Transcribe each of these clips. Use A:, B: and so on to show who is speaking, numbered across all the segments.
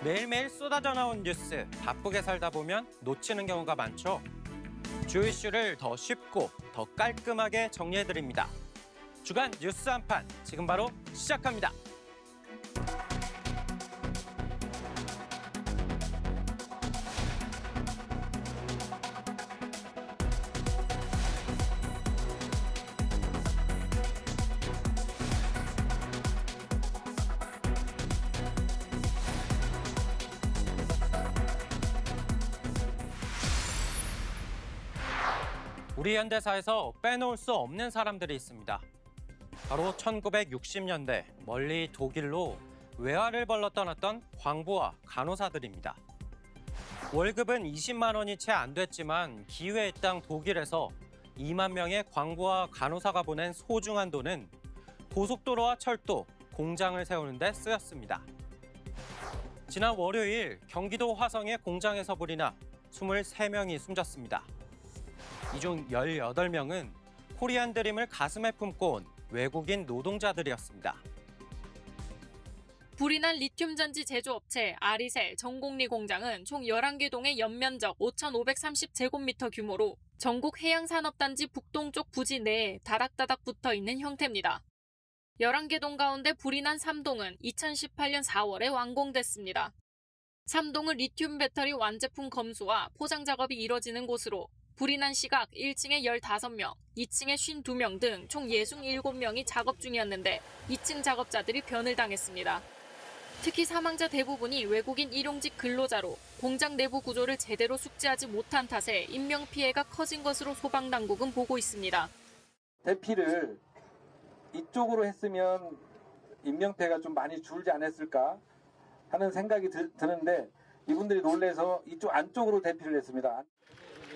A: 매일매일 쏟아져 나온 뉴스, 바쁘게 살다 보면 놓치는 경우가 많죠. 주요 이슈를 더 쉽고 더 깔끔하게 정리해드립니다. 주간 뉴스 한판, 지금 바로 시작합니다. 우리 현대사에서 빼놓을 수 없는 사람들이 있습니다. 바로 1960년대 멀리 독일로 외화를 벌러 떠났던 광부와 간호사들입니다. 월급은 20만 원이 채 안 됐지만 기회의 땅 독일에서 2만 명의 광부와 간호사가 보낸 소중한 돈은 고속도로와 철도, 공장을 세우는 데 쓰였습니다. 지난 월요일 경기도 화성의 공장에서 불이 나 23명이 숨졌습니다. 이 중 18명은 코리안 드림을 가슴에 품고 온 외국인 노동자들이었습니다.
B: 불이 난 리튬 전지 제조업체 아리셀 전곡리 공장은 총 11개 동의 연면적 5,530제곱미터 규모로 전국 해양산업단지 북동쪽 부지 내에 다닥다닥 붙어있는 형태입니다. 11개 동 가운데 불이 난 3동은 2018년 4월에 완공됐습니다. 3동은 리튬 배터리 완제품 검수와 포장 작업이 이뤄지는 곳으로 불이 난 시각 1층에 15명, 2층에 52명 등 총 67명이 작업 중이었는데 2층 작업자들이 변을 당했습니다. 특히 사망자 대부분이 외국인 일용직 근로자로 공장 내부 구조를 제대로 숙지하지 못한 탓에 인명피해가 커진 것으로 소방당국은 보고 있습니다.
C: 대피를 이쪽으로 했으면 인명피해가 좀 많이 줄지 않았을까 하는 생각이 드는데 이분들이 놀래서 이쪽 안쪽으로 대피를 했습니다.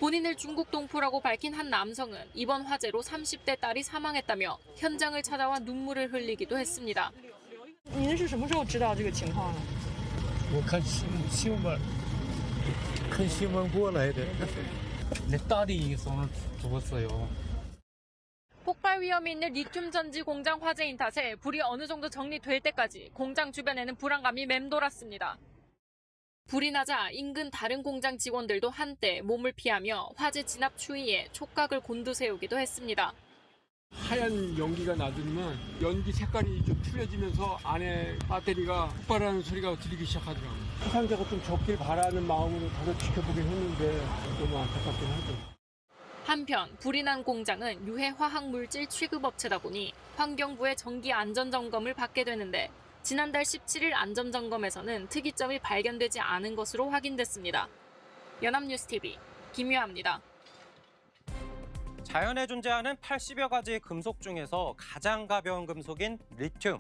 B: 본인을 중국 동포라고 밝힌 한 남성은 이번 화재로 30대 딸이 사망했다며 현장을 찾아와 눈물을 흘리기도 했습니다.
D: 您是什么时候知道这个情况呢？
E: 我看新闻过来的。내 딸이 손을 죽었어요.
B: 폭발 위험이 있는 리튬 전지 공장 화재인 탓에 불이 어느 정도 정리될 때까지 공장 주변에는 불안감이 맴돌았습니다. 불이 나자 인근 다른 공장 직원들도 한때 몸을 피하며 화재 진압 추이에 촉각을 곤두세우기도 했습니다.
F: 하얀 연기가 나더니만 연기 색깔이 좀 틀려지면서 안에 배터리가 폭발하는 소리가 들리기 시작하더라고요. 사상자가 좀 적길 바라는 마음으로 가서 지켜보긴 했는데 너무 안타깝긴 하죠.
B: 한편 불이 난 공장은 유해 화학물질 취급업체다 보니 환경부의 정기 안전점검을 받게 되는데 지난달 17일 안전점검에서는 특이점이 발견되지 않은 것으로 확인됐습니다. 연합뉴스TV 김유아입니다.
A: 자연에 존재하는 80여 가지 금속 중에서 가장 가벼운 금속인 리튬.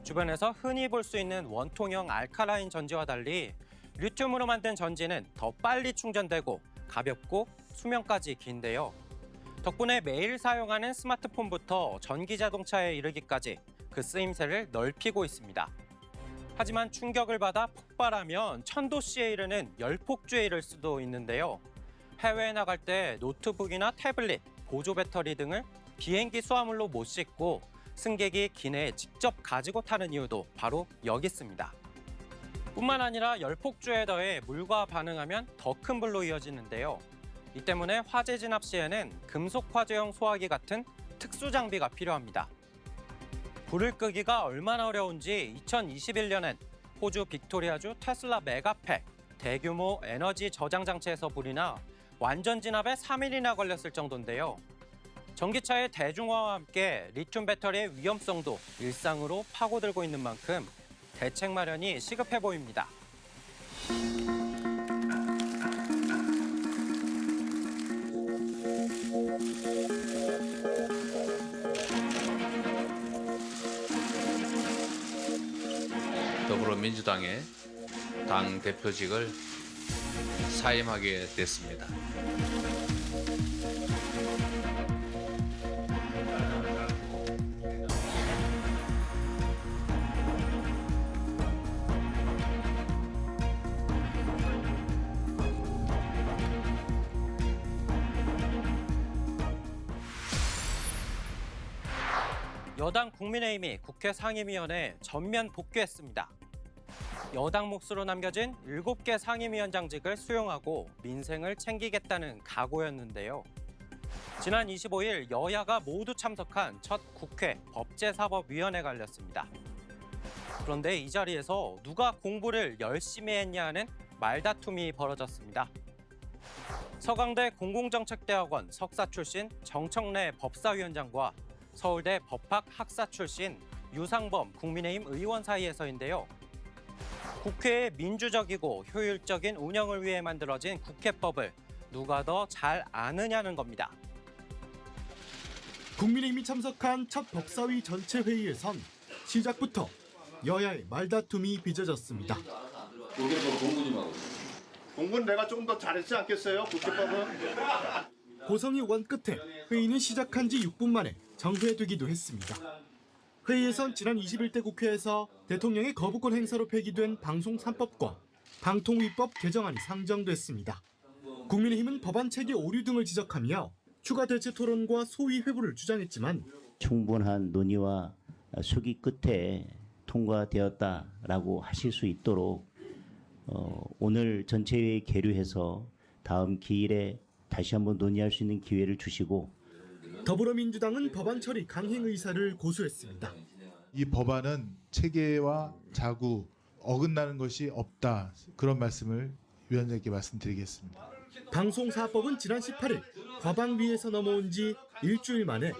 A: 주변에서 흔히 볼 수 있는 원통형 알카라인 전지와 달리 리튬으로 만든 전지는 더 빨리 충전되고 가볍고 수명까지 긴데요. 덕분에 매일 사용하는 스마트폰부터 전기자동차에 이르기까지 그 쓰임새를 넓히고 있습니다. 하지만 충격을 받아 폭발하면 1000도씨에 이르는 열폭주에 이를 수도 있는데요. 해외에 나갈 때 노트북이나 태블릿, 보조 배터리 등을 비행기 수화물로 못 싣고 승객이 기내에 직접 가지고 타는 이유도 바로 여기 있습니다. 뿐만 아니라 열폭주에 더해 물과 반응하면 더 큰 불로 이어지는데요. 이 때문에 화재 진압 시에는 금속 화재용 소화기 같은 특수 장비가 필요합니다. 불을 끄기가 얼마나 어려운지 2021년엔 호주 빅토리아주 테슬라 메가팩 대규모 에너지 저장 장치에서 불이 나 완전 진압에 3일이나 걸렸을 정도인데요. 전기차의 대중화와 함께 리튬 배터리의 위험성도 일상으로 파고들고 있는 만큼 대책 마련이 시급해 보입니다.
G: 더불어민주당의 당 대표직을 사임하게 됐습니다.
A: 여당 국민의힘이 국회 상임위원회에 전면 복귀했습니다. 여당 몫으로 남겨진 7개 상임위원장직을 수용하고 민생을 챙기겠다는 각오였는데요. 지난 25일 여야가 모두 참석한 첫 국회 법제사법위원회가 열렸습니다. 그런데 이 자리에서 누가 공부를 열심히 했냐 하는 말다툼이 벌어졌습니다. 서강대 공공정책대학원 석사 출신 정청래 법사위원장과 서울대 법학 학사 출신 유상범 국민의힘 의원 사이에서인데요. 국회의 민주적이고 효율적인 운영을 위해 만들어진 국회법을 누가 더 잘 아느냐는 겁니다.
H: 국민의힘이 참석한 첫 법사위 전체 회의에선 시작부터 여야의 말다툼이 빚어졌습니다.
I: 국회법 공부 좀 하고 있어요.
J: 공부는 내가 조금 더 잘했지 않겠어요? 국회법은?
H: 고성의 원 끝에 회의는 시작한 지 6분 만에 정회되기도 했습니다. 회의에선 지난 21대 국회에서 대통령의 거부권 행사로 폐기된 방송 3법과 방통위법 개정안이 상정됐습니다. 국민의힘은 법안 체계 오류 등을 지적하며 추가 대체 토론과 소위 회부를 주장했지만
K: 충분한 논의와 수기 끝에 통과되었다라고 하실 수 있도록 오늘 전체회의 계류해서 다음 기일에 다시 한번 논의할 수 있는 기회를 주시고
H: 더불어민주당은 법안 처리 강행 의사를 고수했습니다.
L: 이 법안은 체계와 자구 어긋나는 것이 없다. 그런 말씀을 위원장께 말씀드리겠습니다.
H: 방송사법은 지난 18일 과방위에서 넘어온 지 일주일 만에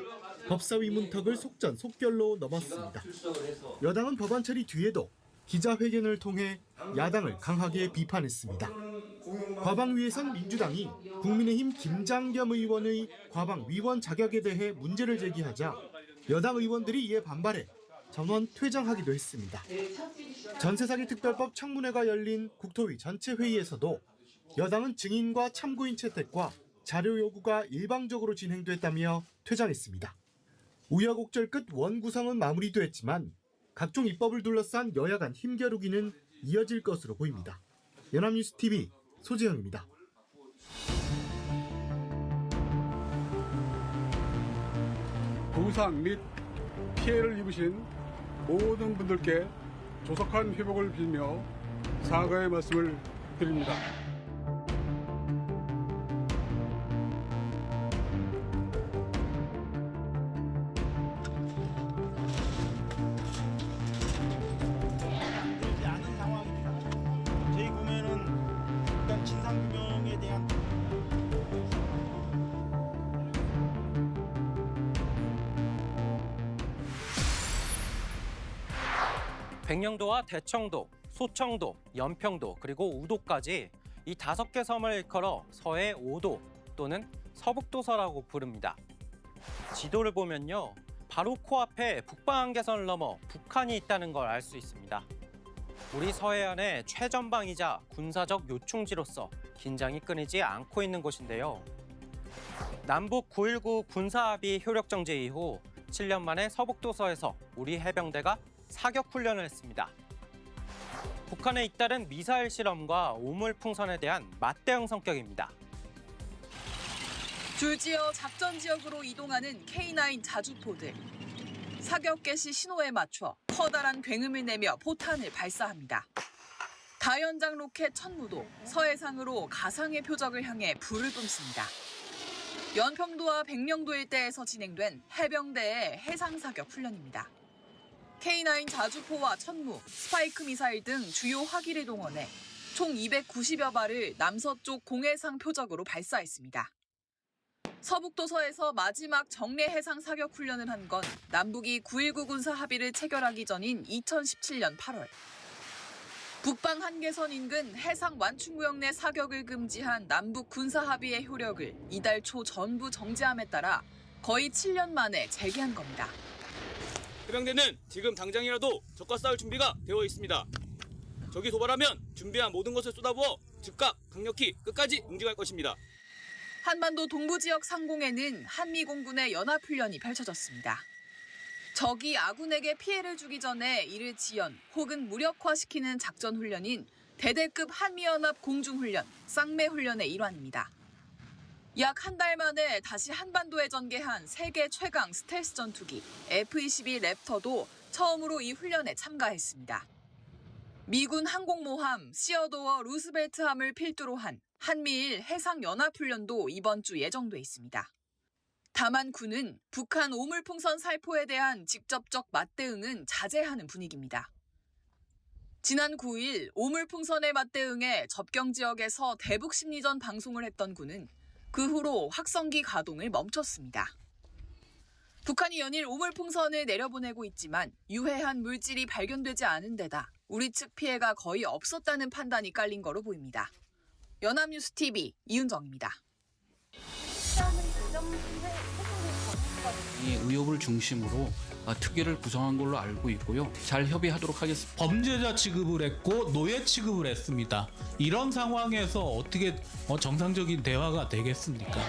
H: 법사위 문턱을 속전속결로 넘었습니다. 여당은 법안 처리 뒤에도 기자회견을 통해 야당을 강하게 비판했습니다. 과방위에선 민주당이 국민의힘 김장겸 의원의 과방위원 자격에 대해 문제를 제기하자 여당 의원들이 이에 반발해 전원 퇴장하기도 했습니다. 전세사기 특별법 청문회가 열린 국토위 전체 회의에서도 여당은 증인과 참고인 채택과 자료 요구가 일방적으로 진행됐다며 퇴장했습니다. 우여곡절 끝 원 구성은 마무리됐지만 각종 입법을 둘러싼 여야 간 힘겨루기는 이어질 것으로 보입니다. 연합뉴스TV 소재영입니다.
F: 부상 및 피해를 입으신 모든 분들께 조속한 회복을 빌며 사과의 말씀을 드립니다.
A: 백령도와 대청도, 소청도, 연평도 그리고 우도까지 이 5개 섬을 일컬어 서해 5도 또는 서북도서라고 부릅니다. 지도를 보면요. 바로 코앞에 북방한계선을 넘어 북한이 있다는 걸 알 수 있습니다. 우리 서해안의 최전방이자 군사적 요충지로서 긴장이 끊이지 않고 있는 곳인데요. 남북 9.19 군사합의 효력정지 이후 7년 만에 서북도서에서 우리 해병대가 사격훈련을 했습니다. 북한에 잇따른 미사일 실험과 오물풍선에 대한 맞대응 성격입니다.
M: 줄지어 작전 지역으로 이동하는 K9 자주포들. 사격 개시 신호에 맞춰 커다란 굉음을 내며 포탄을 발사합니다. 다연장 로켓 천무도 서해상으로 가상의 표적을 향해 불을 뿜습니다. 연평도와 백령도 일대에서 진행된 해병대의 해상사격 훈련입니다. K9 자주포와 천무, 스파이크 미사일 등 주요 화기를 동원해 총 290여 발을 남서쪽 공해상 표적으로 발사했습니다. 서북도서에서 마지막 정례 해상 사격 훈련을 한 건 남북이 9.19 군사 합의를 체결하기 전인 2017년 8월. 북방 한계선 인근 해상 완충구역 내 사격을 금지한 남북 군사 합의의 효력을 이달 초 전부 정지함에 따라 거의 7년 만에 재개한 겁니다.
N: 해병대는 지금 당장이라도 적과 싸울 준비가 되어 있습니다. 적이 도발하면 준비한 모든 것을 쏟아부어 즉각 강력히 끝까지 응징할 것입니다.
M: 한반도 동부 지역 상공에는 한미 공군의 연합훈련이 펼쳐졌습니다. 적이 아군에게 피해를 주기 전에 이를 지연 혹은 무력화시키는 작전훈련인 대대급 한미연합 공중훈련, 쌍매훈련의 일환입니다. 약 한 달 만에 다시 한반도에 전개한 세계 최강 스텔스 전투기 F-22 랩터도 처음으로 이 훈련에 참가했습니다. 미군 항공모함 시어도어 루스벨트함을 필두로 한 한미일 해상연합훈련도 이번 주 예정돼 있습니다. 다만 군은 북한 오물풍선 살포에 대한 직접적 맞대응은 자제하는 분위기입니다. 지난 9일 오물풍선에 맞대응해 접경 지역에서 대북 심리전 방송을 했던 군은 그 후로 확성기 가동을 멈췄습니다. 북한이 연일 오물풍선을 내려보내고 있지만 유해한 물질이 발견되지 않은 데다 우리 측 피해가 거의 없었다는 판단이 깔린 거로 보입니다. 연합뉴스TV 이은정입니다.
O: 이 의혹을 중심으로 특위를 구성한 걸로 알고 있고요. 잘 협의하도록 하겠습니다.
E: 범죄자 취급을 했고 노예 취급을 했습니다. 이런 상황에서 어떻게 정상적인 대화가 되겠습니까?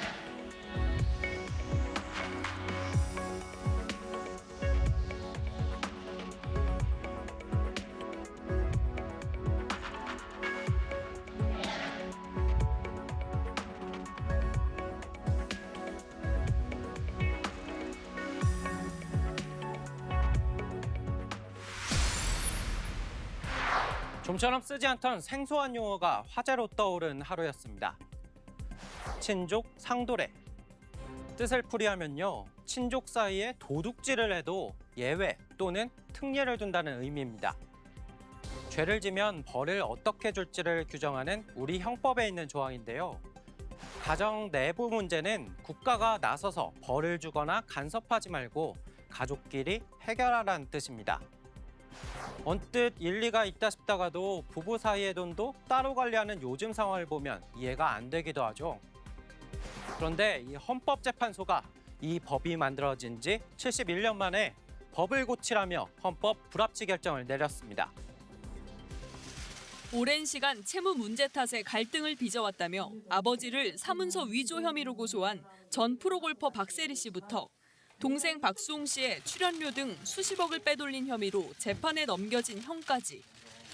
A: 좀처럼 쓰지 않던 생소한 용어가 화제로 떠오른 하루였습니다. 친족 상도례. 뜻을 풀이하면요, 친족 사이에 도둑질을 해도 예외 또는 특례를 둔다는 의미입니다. 죄를 지면 벌을 어떻게 줄지를 규정하는 우리 형법에 있는 조항인데요. 가정 내부 문제는 국가가 나서서 벌을 주거나 간섭하지 말고 가족끼리 해결하라는 뜻입니다. 언뜻 일리가 있다 싶다가도 부부 사이의 돈도 따로 관리하는 요즘 상황을 보면 이해가 안 되기도 하죠. 그런데 이 헌법재판소가 이 법이 만들어진 지 71년 만에 법을 고치라며 헌법 불합치 결정을 내렸습니다.
P: 오랜 시간 채무 문제 탓에 갈등을 빚어왔다며 아버지를 사문서 위조 혐의로 고소한 전 프로골퍼 박세리 씨부터 동생 박수홍 씨의 출연료 등 수십억을 빼돌린 혐의로 재판에 넘겨진 형까지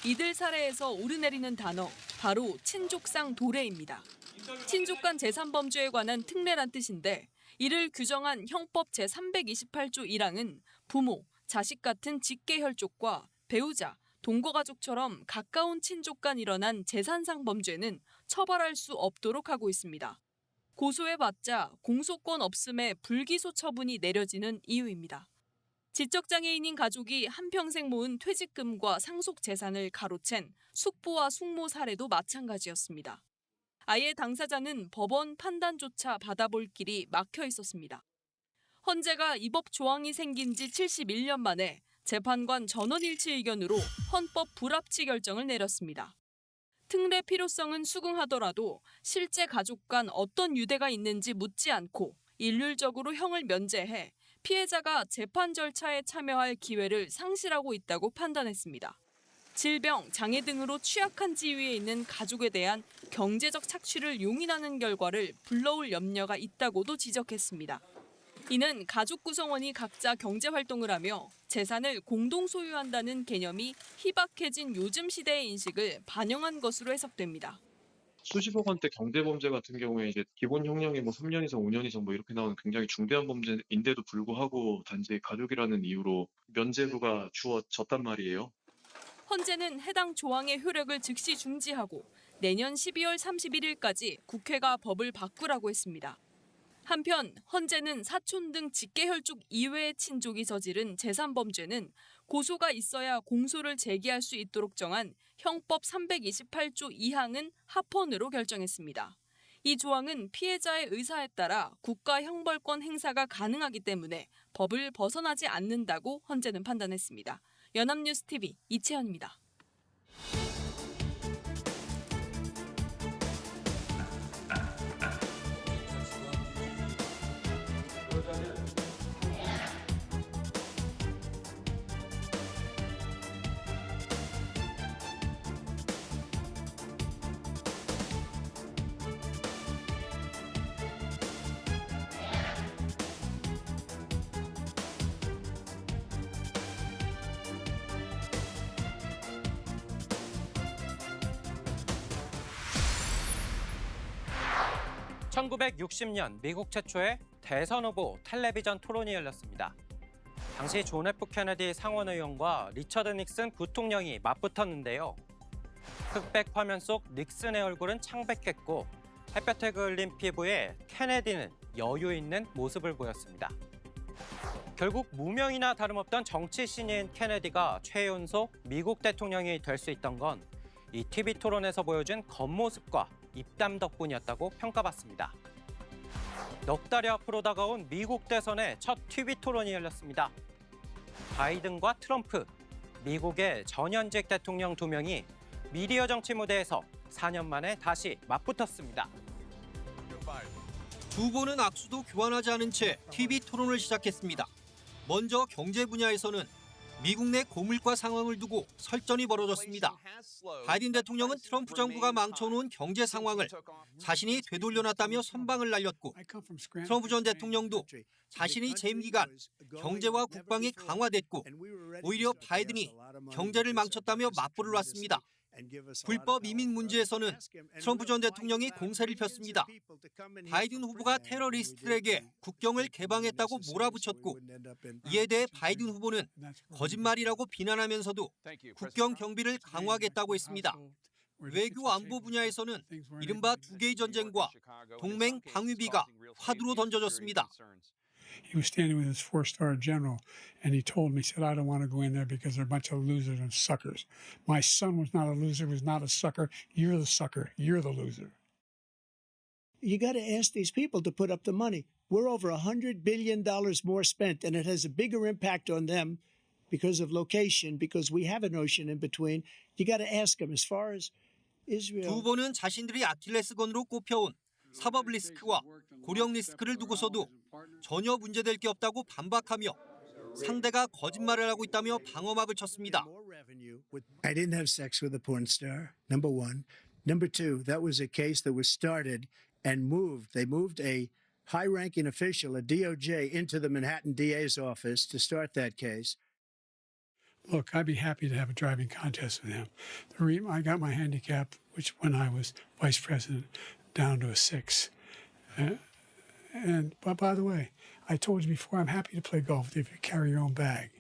P: 이들 사례에서 오르내리는 단어 바로 친족상 도례입니다. 친족 간 재산범죄에 관한 특례란 뜻인데 이를 규정한 형법 제328조 1항은 부모, 자식 같은 직계혈족과 배우자, 동거가족처럼 가까운 친족 간 일어난 재산상 범죄는 처벌할 수 없도록 하고 있습니다. 고소해봤자 공소권 없음에 불기소 처분이 내려지는 이유입니다. 지적장애인인 가족이 한평생 모은 퇴직금과 상속 재산을 가로챈 숙부와 숙모 사례도 마찬가지였습니다. 아예 당사자는 법원 판단조차 받아볼 길이 막혀 있었습니다. 헌재가 이 법 조항이 생긴 지 71년 만에 재판관 전원일치 의견으로 헌법 불합치 결정을 내렸습니다. 특례 필요성은 수긍하더라도 실제 가족 간 어떤 유대가 있는지 묻지 않고 일률적으로 형을 면제해 피해자가 재판 절차에 참여할 기회를 상실하고 있다고 판단했습니다. 질병, 장애 등으로 취약한 지위에 있는 가족에 대한 경제적 착취를 용인하는 결과를 불러올 염려가 있다고도 지적했습니다. 이는 가족 구성원이 각자 경제활동을 하며 재산을 공동 소유한다는 개념이 희박해진 요즘 시대의 인식을 반영한 것으로 해석됩니다.
Q: 수십억 원대 경제범죄 같은 경우에 이제 기본 형량이 3년 이상, 5년 이상 이렇게 나오는 굉장히 중대한 범죄인데도 불구하고 단지 가족이라는 이유로 면죄부가 주어졌단 말이에요.
P: 헌재는 해당 조항의 효력을 즉시 중지하고 내년 12월 31일까지 국회가 법을 바꾸라고 했습니다. 한편 헌재는 사촌 등 직계혈족 이외의 친족이 저지른 재산범죄는 고소가 있어야 공소를 제기할 수 있도록 정한 형법 328조 2항은 합헌으로 결정했습니다. 이 조항은 피해자의 의사에 따라 국가 형벌권 행사가 가능하기 때문에 법을 벗어나지 않는다고 헌재는 판단했습니다. 연합뉴스TV 이채연입니다.
A: (1960년) 미국 최초의 대선 후보 텔레비전 토론이 열렸습니다. 당시 존 F 케네디 상원 의원과 리처드 닉슨 부통령이 맞붙었는데요. 흑백 화면 속 닉슨의 얼굴은 창백했고 햇볕에 그을린 피부에 케네디는 여유 있는 모습을 보였습니다. 결국 무명이나 다름없던 정치 신인 케네디가 최연소 미국 대통령이 될 수 있던 건 이 TV 토론에서 보여준 겉모습과 입담 덕분이었다고 평가받습니다. 넉 달 앞으로 다가온 미국 대선의 첫 TV 토론이 열렸습니다. 바이든과 트럼프, 미국의 전현직 대통령 2명이 미디어 정치 무대에서 4년 만에 다시 맞붙었습니다.
R: 두 후보는 악수도 교환하지 않은 채 TV 토론을 시작했습니다. 먼저 경제 분야에서는 미국 내 고물가 상황을 두고 설전이 벌어졌습니다. 바이든 대통령은 트럼프 정부가 망쳐놓은 경제 상황을 자신이 되돌려놨다며 선방을 날렸고 트럼프 전 대통령도 자신이 재임 기간 경제와 국방이 강화됐고 오히려 바이든이 경제를 망쳤다며 맞불을 놨습니다. 불법 이민 문제에서는 트럼프 전 대통령이 공세를 폈습니다. 바이든 후보가 테러리스트들에게 국경을 개방했다고 몰아붙였고 이에 대해 바이든 후보는 거짓말이라고 비난하면서도 국경 경비를 강화하겠다고 했습니다. 외교 안보 분야에서는 이른바 두 개의 전쟁과 동맹 방위비가 화두로 던져졌습니다.
F: He was standing with his four-star general, and he told me, he said, I don't want to go in there because they're a bunch of losers and suckers. My son was not a loser, was not a sucker. You're the sucker. You're the loser.
S: You got to ask these people to put up the money. We're over $100 billion more spent, and it has a bigger impact on them because of location, because we have an ocean in between. You got to ask them. As far as Israel.
R: 두 후보는 자신들이 아킬레스건으로 꼽혀온 사법 리스크와 고령 리스크를 두고서도 전혀 문제될 게 없다고 반박하며 상대가 거짓말을 하고 있다며 방어막을 쳤습니다.
S: I didn't have sex with a porn star, number one. Number two, that was a case that was started and moved. They moved a high-ranking official, a DOJ, into the Manhattan DA's office to start that case.
F: Look, I'd be happy to have a driving contest with him. I got my handicap, which when I was vice president, down to a 6. But by the way, I told you before, I'm happy to play golf if you carry your own bag.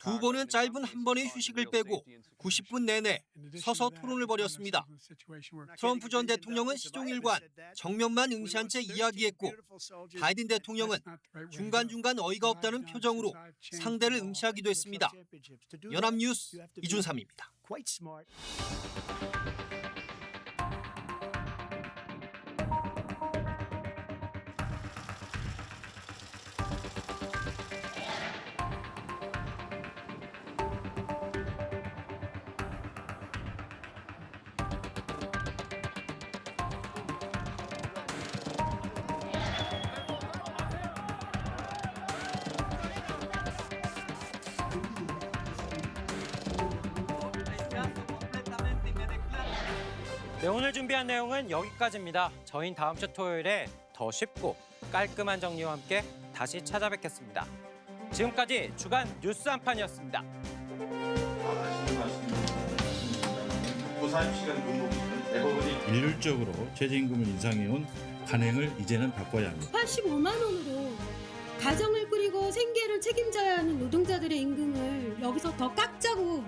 R: 두 후보는 짧은 한 번의 휴식을 빼고 90분 내내 서서 토론을 벌였습니다. 트럼프 전 대통령은 시종일관 정면만 응시한 채 이야기했고 바이든 대통령은 중간중간 어이가 없다는 표정으로 상대를 응시하기도 했습니다. 연합뉴스 이준삼입니다.
A: 네, 오늘 준비한 내용은 여기까지입니다. 저희는 다음 주 토요일에 더 쉽고 깔끔한 정리와 함께 다시 찾아뵙겠습니다. 지금까지 주간 뉴스 한판이었습니다.
T: 40시간 근무 대법원이 일률적으로 최저임금을 인상해온 관행을 이제는 바꿔야 합니다.
U: 85만 원으로 가정을 꾸리고 생계를 책임져야 하는 노동자들의 임금을 여기서 더 깎자고.